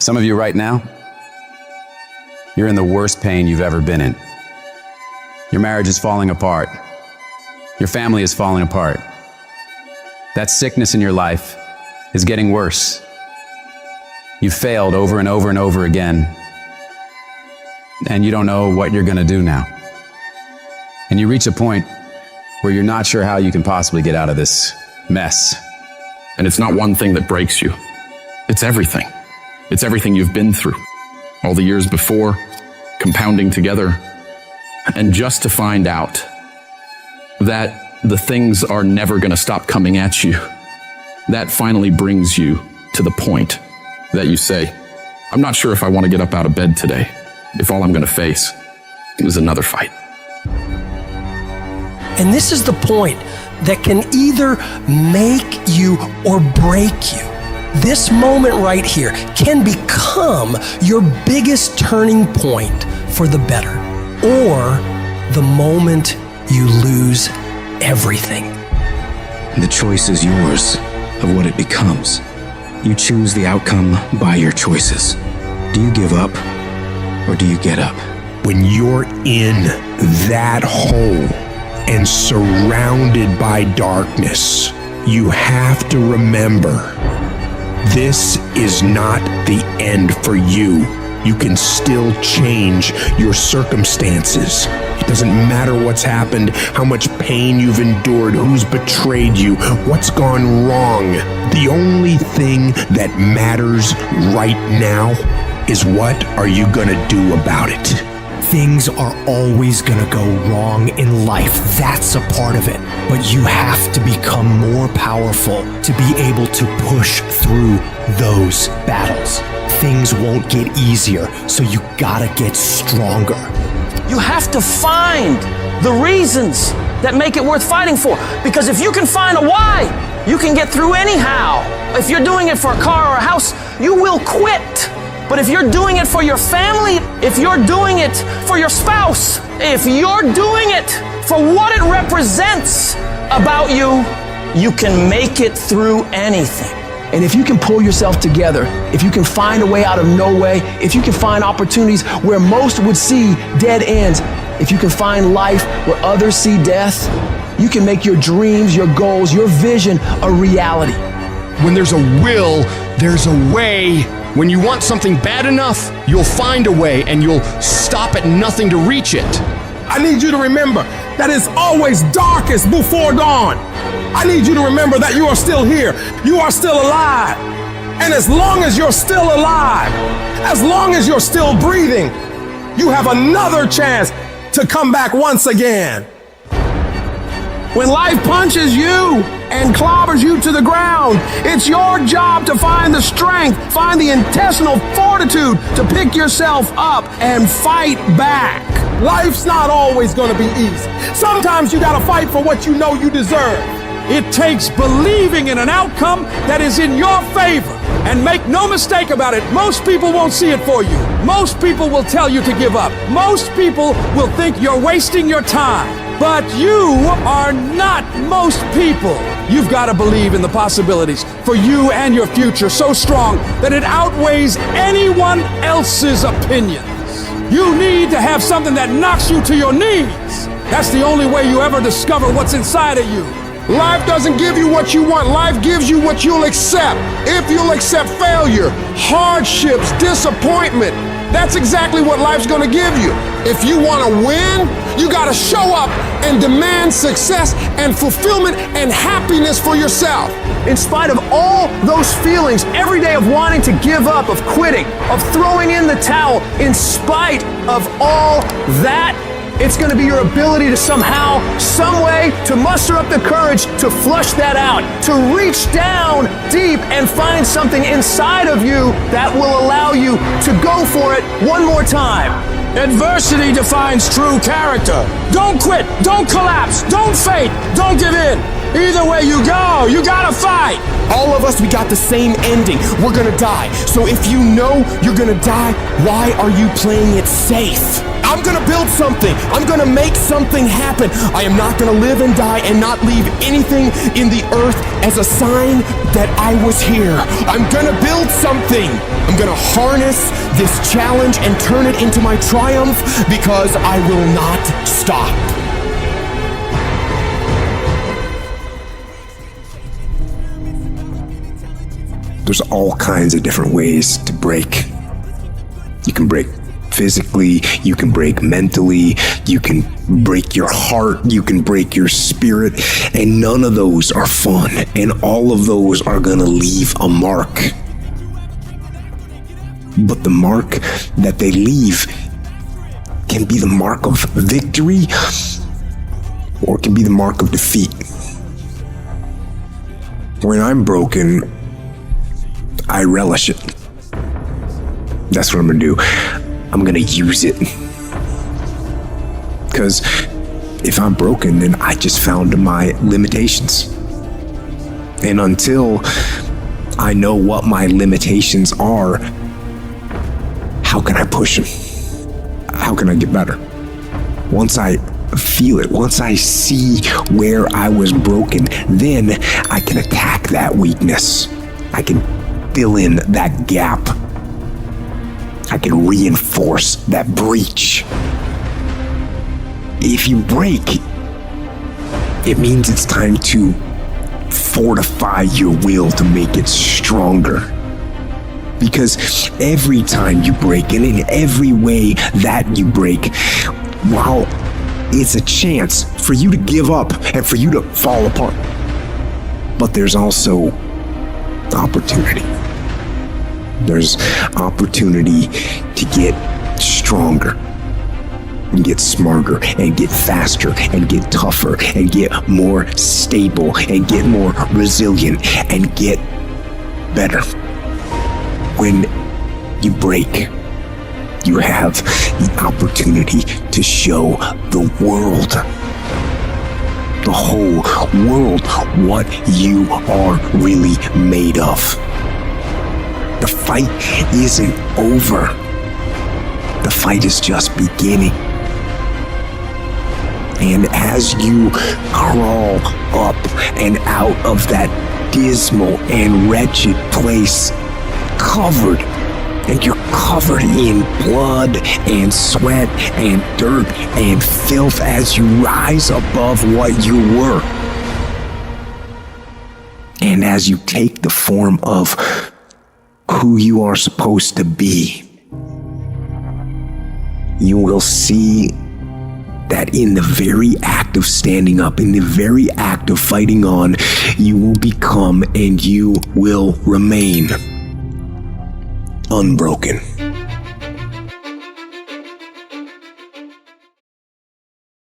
Some of you right now, you're in the worst pain you've ever been in. Your marriage is falling apart. Your family is falling apart. That sickness in your life is getting worse. You've failed over and over and over again, and you don't know what you're going to do now. And you reach a point where you're not sure how you can possibly get out of this mess. And it's not one thing that breaks you. It's everything. It's everything you've been through. All the years before, compounding together. And just to find out that the things are never going to stop coming at you, that finally brings you to the point that you say, I'm not sure if I want to get up out of bed today, if all I'm going to face is another fight. And this is the point that can either make you or break you. This moment right here can become your biggest turning point for the better, or the moment you lose everything. The choice is yours of what it becomes. You choose the outcome by your choices. Do you give up or do you get up? When you're in that hole and surrounded by darkness, you have to remember, this is not the end for you. You can still change your circumstances. It doesn't matter what's happened, how much pain you've endured, who's betrayed you, what's gone wrong. The only thing that matters right now is what are you gonna do about it? Things are always gonna go wrong in life. That's a part of it. But you have to become more powerful to be able to push through those battles. Things won't get easier, so you gotta get stronger. You have to find the reasons that make it worth fighting for. Because if you can find a why, you can get through anyhow. If you're doing it for a car or a house, you will quit. But if you're doing it for your family, if you're doing it for your spouse, if you're doing it for what it represents about you, you can make it through anything. And if you can pull yourself together, if you can find a way out of no way, if you can find opportunities where most would see dead ends, if you can find life where others see death, you can make your dreams, your goals, your vision a reality. When there's a will, there's a way. When you want something bad enough, you'll find a way and you'll stop at nothing to reach it. I need you to remember that it's always darkest before dawn. I need you to remember that you are still here. You are still alive. And as long as you're still alive, as long as you're still breathing, you have another chance to come back once again. When life punches you and clobbers you to the ground, it's your job to find the strength, find the intestinal fortitude to pick yourself up and fight back. Life's not always going to be easy. Sometimes you got to fight for what you know you deserve. It takes believing in an outcome that is in your favor. And make no mistake about it, most people won't see it for you. Most people will tell you to give up. Most people will think you're wasting your time. But you are not most people. You've got to believe in the possibilities for you and your future so strong that it outweighs anyone else's opinions. You need to have something that knocks you to your knees. That's the only way you ever discover what's inside of you. Life doesn't give you what you want. Life gives you what you'll accept. If you'll accept failure, hardships, disappointment, that's exactly what life's going to give you. If you want to win, you got to show up and demand success and fulfillment and happiness for yourself. In spite of all those feelings every day of wanting to give up, of quitting, of throwing in the towel, in spite of all that, it's going to be your ability to somehow, some way, to muster up the courage to flush that out, to reach down deep and find something inside of you that will allow you to go for it one more time. Adversity defines true character. Don't quit, don't collapse, don't faint, don't give in. Either way you go, you gotta fight. All of us, we got the same ending. We're gonna die. So if you know you're gonna die, why are you playing it safe? I'm gonna build something. I'm gonna make something happen. I am not gonna live and die and not leave anything in the earth as a sign that I was here. I'm gonna build something. I'm gonna harness this challenge and turn it into my triumph because I will not stop. There's all kinds of different ways to break. You can break physically, you can break mentally, you can break your heart, you can break your spirit, and none of those are fun, and all of those are gonna leave a mark. But the mark that they leave can be the mark of victory, or it can be the mark of defeat. When I'm broken, I relish it. That's what I'm gonna do. I'm gonna use it. Because if I'm broken, then I just found my limitations. And until I know what my limitations are, how can I push them? How can I get better? Once I feel it, once I see where I was broken, then I can attack that weakness. I can fill in that gap. I can reinforce that breach. If you break, it means it's time to fortify your will to make it stronger. Because every time you break, and in every way that you break, while it's a chance for you to give up and for you to fall apart, but there's also opportunity. There's opportunity to get stronger and get smarter and get faster and get tougher and get more stable and get more resilient and get better. When you break, you have the opportunity to show the world, the whole world, what you are really made of. The fight isn't over. The fight is just beginning. And as you crawl up and out of that dismal and wretched place, covered, and you're covered in blood and sweat and dirt and filth as you rise above what you were. And as you take the form of who you are supposed to be, you will see that in the very act of standing up, in the very act of fighting on, you will become and you will remain unbroken.